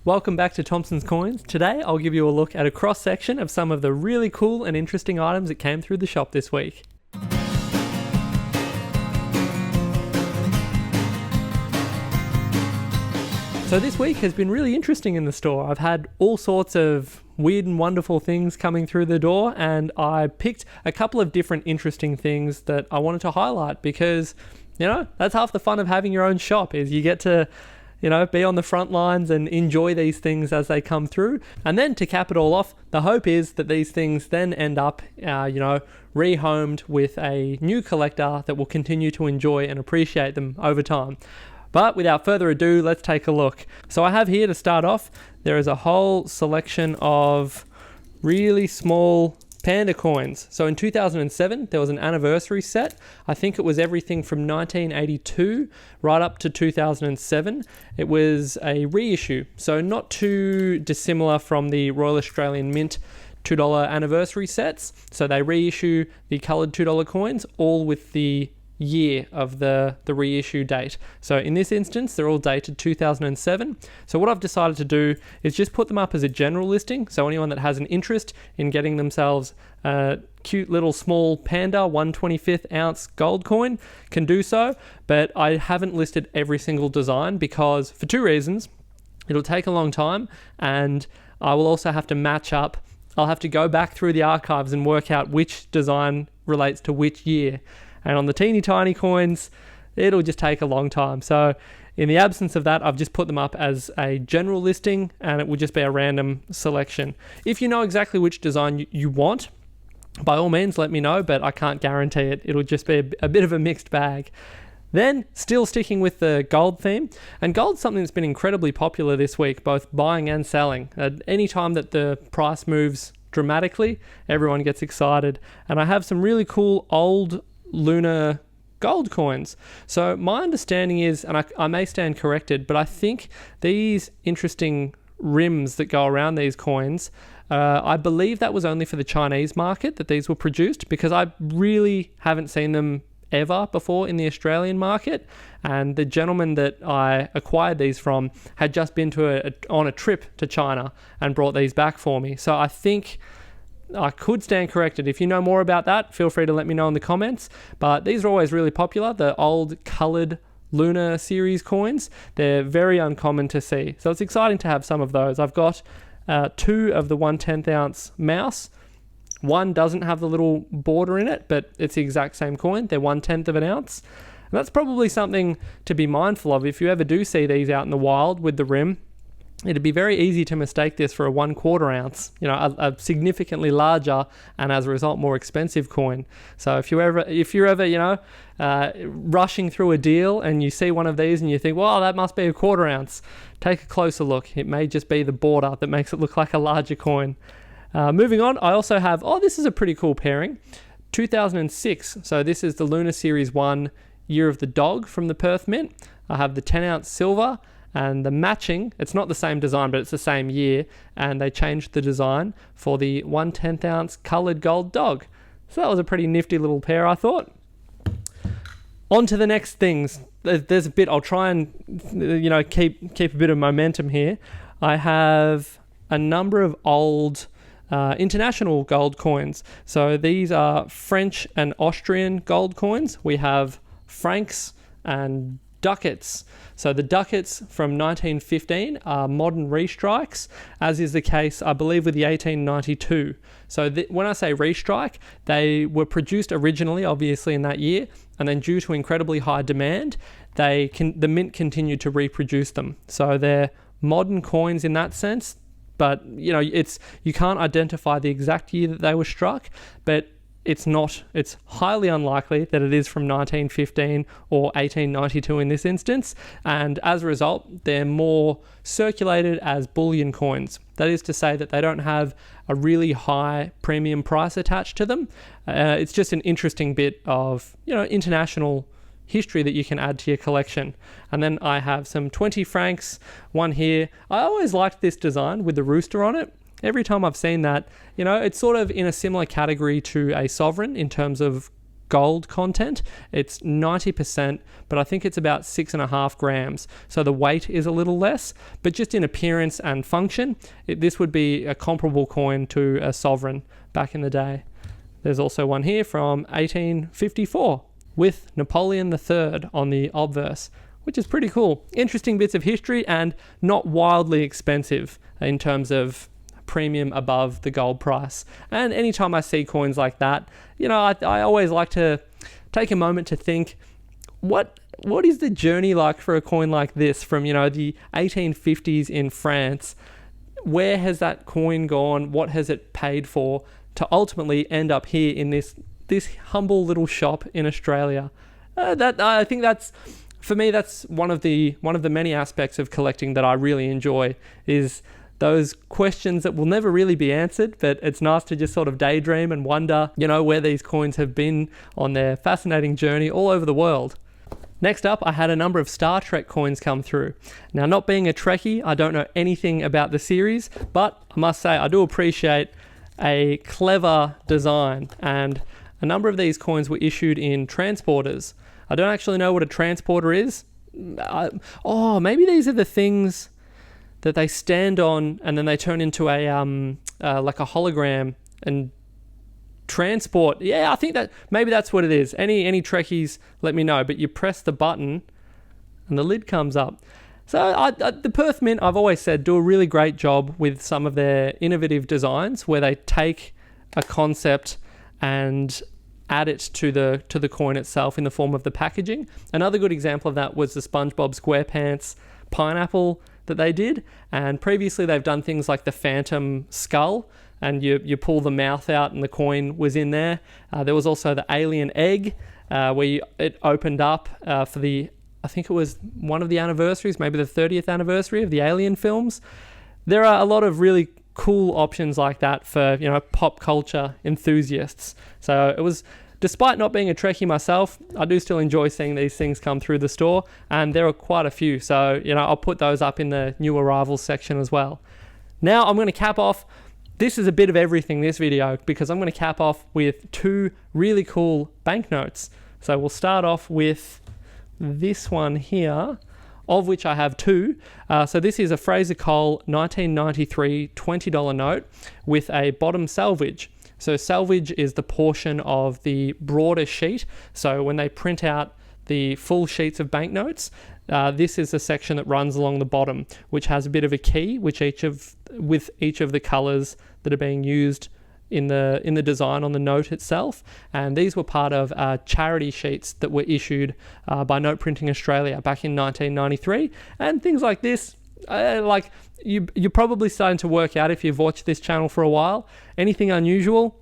Welcome back to Thompson's Coins. Today I'll give you a look at a cross-section of some of the really cool and interesting items that came through the shop this week. So this week has been really interesting in the store. I've had all sorts of weird and wonderful things coming through the door, and I picked a couple of different interesting things that I wanted to highlight because, that's half the fun of having your own shop is you get to be on the front lines and enjoy these things as they come through. And then to cap it all off, the hope is that these things then end up, rehomed with a new collector that will continue to enjoy and appreciate them over time. But without further ado, let's take a look. So I have here to start off, there is a whole selection of really small panda coins. So in 2007, there was an anniversary set. I think it was everything from 1982 right up to 2007. It was a reissue, so not too dissimilar from the Royal Australian Mint $2 anniversary sets. So they reissue the coloured $2 coins, all with the year of the reissue date. So in this instance, they're all dated 2007. So what I've decided to do is just put them up as a general listing. So anyone that has an interest in getting themselves a cute little small panda 1/25th ounce gold coin can do so. But I haven't listed every single design because for two reasons. It'll take a long time, and I will also have to match up. I'll have to go back through the archives and work out which design relates to which year. And on the teeny tiny coins, it'll just take a long time. So in the absence of that, I've just put them up as a general listing, and it will just be a random selection. If you know exactly which design you want, by all means, let me know, but I can't guarantee it. It'll just be a bit of a mixed bag. Then, still sticking with the gold theme, and gold's something that's been incredibly popular this week, both buying and selling. Any time that the price moves dramatically, everyone gets excited. And I have some really cool old lunar gold coins. So my understanding is, and I may stand corrected, but I think these interesting rims that go around these coins, I believe that was only for the Chinese market that these were produced, because I really haven't seen them ever before in the Australian market. And the gentleman that I acquired these from had just been on a trip to China and brought these back for me. So I think I could stand corrected. If you know more about that, feel free to let me know in the comments. But these are always really popular, the old coloured lunar series coins. They're very uncommon to see. So it's exciting to have some of those. I've got two of the 1/10th ounce mouse. One doesn't have the little border in it, but it's the exact same coin. They're 1/10th of an ounce. And that's probably something to be mindful of. If you ever do see these out in the wild with the rim, it'd be very easy to mistake this for a 1/4 ounce, a significantly larger and as a result more expensive coin. So if you're ever rushing through a deal and you see one of these and you think, well, that must be a 1/4 ounce, take a closer look. It may just be the border that makes it look like a larger coin. Moving on, I also have, this is a pretty cool pairing, 2006. So this is the Lunar Series 1 Year of the Dog from the Perth Mint. I have the 10 ounce silver. And the matching, it's not the same design, but it's the same year. And they changed the design for the 1/10th ounce coloured gold dog. So that was a pretty nifty little pair, I thought. On to the next things. There's a bit, I'll try and, keep a bit of momentum here. I have a number of old international gold coins. So these are French and Austrian gold coins. We have francs and ducats. So the ducats from 1915 are modern restrikes, as is the case, I believe, with the 1892. So when I say restrike, they were produced originally, obviously, in that year, and then due to incredibly high demand, the mint continued to reproduce them. So they're modern coins in that sense, but you can't identify the exact year that they were struck, but it's highly unlikely that it is from 1915 or 1892 in this instance, and as a result, they're more circulated as bullion coins. That is to say that they don't have a really high premium price attached to them. It's just an interesting bit of, international history that you can add to your collection. And then I have some 20 francs, one here. I always liked this design with the rooster on it. Every time I've seen that, it's sort of in a similar category to a sovereign in terms of gold content. It's 90%, but I think it's about 6.5 grams. So the weight is a little less, but just in appearance and function, this would be a comparable coin to a sovereign back in the day. There's also one here from 1854 with Napoleon III on the obverse, which is pretty cool. Interesting bits of history and not wildly expensive in terms of premium above the gold price. And anytime I see coins like that, I always like to take a moment to think, what is the journey like for a coin like this from, the 1850s in France? Where has that coin gone? What has it paid for to ultimately end up here in this humble little shop in Australia? I think that's, for me, that's one of the many aspects of collecting that I really enjoy, is those questions that will never really be answered, but it's nice to just sort of daydream and wonder, where these coins have been on their fascinating journey all over the world. Next up, I had a number of Star Trek coins come through. Now, not being a Trekkie, I don't know anything about the series, but I must say I do appreciate a clever design, and a number of these coins were issued in transporters. I don't actually know what a transporter is. Maybe these are the things that they stand on and then they turn into a like a hologram and transport. Yeah, I think that maybe that's what it is. Any Trekkies, let me know. But you press the button and the lid comes up. So the Perth Mint, I've always said, do a really great job with some of their innovative designs where they take a concept and add it to the coin itself in the form of the packaging. Another good example of that was the SpongeBob SquarePants pineapple that they did, and previously they've done things like the Phantom skull, and you pull the mouth out and the coin was in there. There was also the alien egg, where it opened up for I think it was one of the anniversaries, maybe the 30th anniversary of the Alien films. There are a lot of really cool options like that for pop culture enthusiasts. So it was, despite not being a Trekkie myself, I do still enjoy seeing these things come through the store, and there are quite a few. So, I'll put those up in the new arrivals section as well. Now I'm going to cap off. This is a bit of everything, this video, because I'm going to cap off with two really cool banknotes. So we'll start off with this one here, of which I have two. So this is a Fraser Cole 1993 $20 note with a bottom salvage. So salvage is the portion of the broader sheet. So when they print out the full sheets of banknotes, this is the section that runs along the bottom, which has a bit of a key, with each of the colours that are being used in the design on the note itself. And these were part of charity sheets that were issued by Note Printing Australia back in 1993. And things like this, like you're probably starting to work out if you've watched this channel for a while. Anything unusual,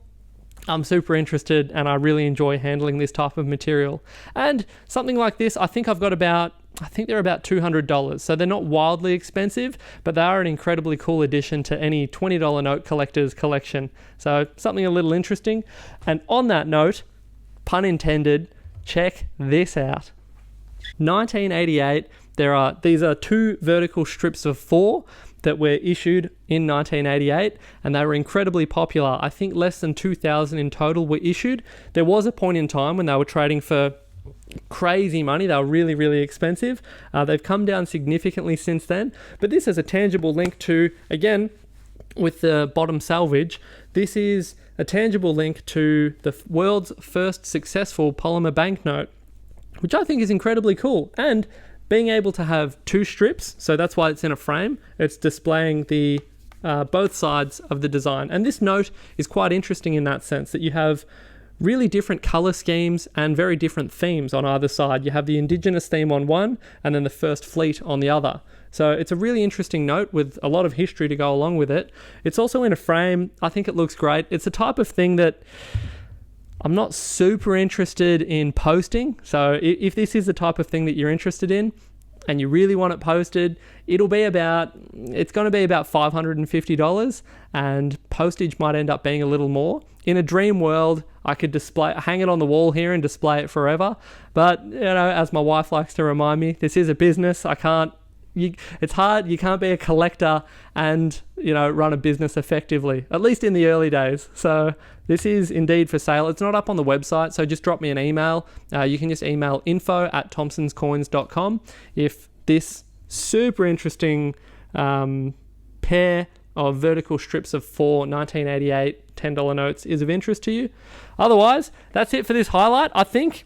I'm super interested, and I really enjoy handling this type of material. And something like this, I think they're about $200. So they're not wildly expensive, but they are an incredibly cool addition to any $20 note collector's collection. So something a little interesting. And on that note, pun intended, check this out. 1988, these are two vertical strips of 4 that were issued in 1988, and they were incredibly popular. I think less than 2,000 in total were issued. There was a point in time when they were trading for crazy money. They were really, really expensive. They've come down significantly since then, but this has a tangible link to, again, with the bottom salvage, this is a tangible link to the world's first successful polymer banknote, which I think is incredibly cool. And being able to have 2 strips, so that's why it's in a frame, it's displaying the both sides of the design. And this note is quite interesting in that sense, that you have really different color schemes and very different themes on either side. You have the Indigenous theme on one and then the First Fleet on the other. So it's a really interesting note with a lot of history to go along with it. It's also in a frame. I think it looks great. It's the type of thing that I'm not super interested in posting. So if this is the type of thing that you're interested in and you really want it posted, it's going to be about $550, and postage might end up being a little more. In a dream world, I could hang it on the wall here and display it forever. But, as my wife likes to remind me, this is a business. I can't it's hard. You can't be a collector and, run a business effectively, at least in the early days. So this is indeed for sale. It's not up on the website, so just drop me an email. You can just email info@thompsonscoins.com if this super interesting pair of vertical strips of 4 1988 $10 notes is of interest to you. Otherwise, that's it for this highlight. I think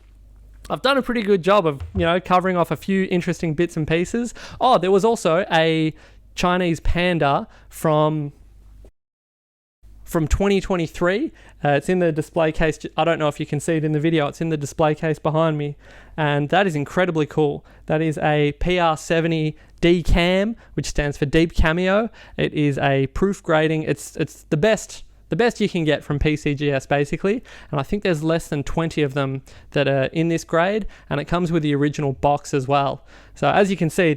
I've done a pretty good job of, covering off a few interesting bits and pieces. Oh, there was also a Chinese panda from 2023. It's in the display case. I don't know if you can see it in the video. It's in the display case behind me. And that is incredibly cool. That is a PR70 D-Cam, which stands for Deep Cameo. It is a proof grading. It's the best you can get from PCGS, basically. And I think there's less than 20 of them that are in this grade. And it comes with the original box as well. So as you can see,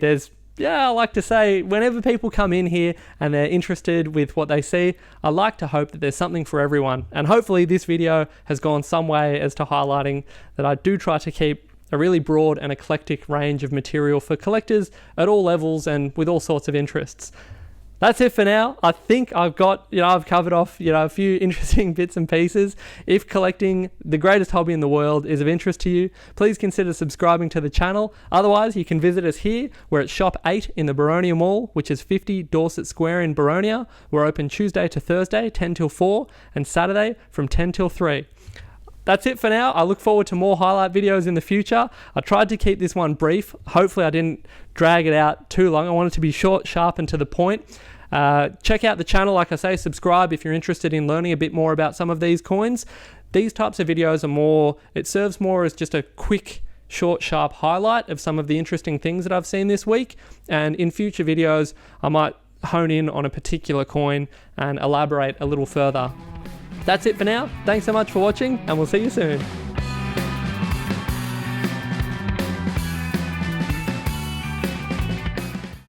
I like to say, whenever people come in here and they're interested with what they see, I like to hope that there's something for everyone. And hopefully this video has gone some way as to highlighting that I do try to keep a really broad and eclectic range of material for collectors at all levels and with all sorts of interests. That's it for now. I think I've covered off, a few interesting bits and pieces. If collecting, the greatest hobby in the world, is of interest to you, please consider subscribing to the channel. Otherwise, you can visit us here. We're at Shop 8 in the Boronia Mall, which is 50 Dorset Square in Boronia. We're open Tuesday to Thursday, 10 till 4, and Saturday from 10 till 3. That's it for now. I look forward to more highlight videos in the future. I tried to keep this one brief. Hopefully I didn't drag it out too long. I wanted to be short, sharp, and to the point. Check out the channel, like I say, subscribe if you're interested in learning a bit more about some of these coins. These types of videos it serves more as just a quick, short, sharp highlight of some of the interesting things that I've seen this week. And in future videos, I might hone in on a particular coin and elaborate a little further. That's it for now. Thanks so much for watching, and we'll see you soon.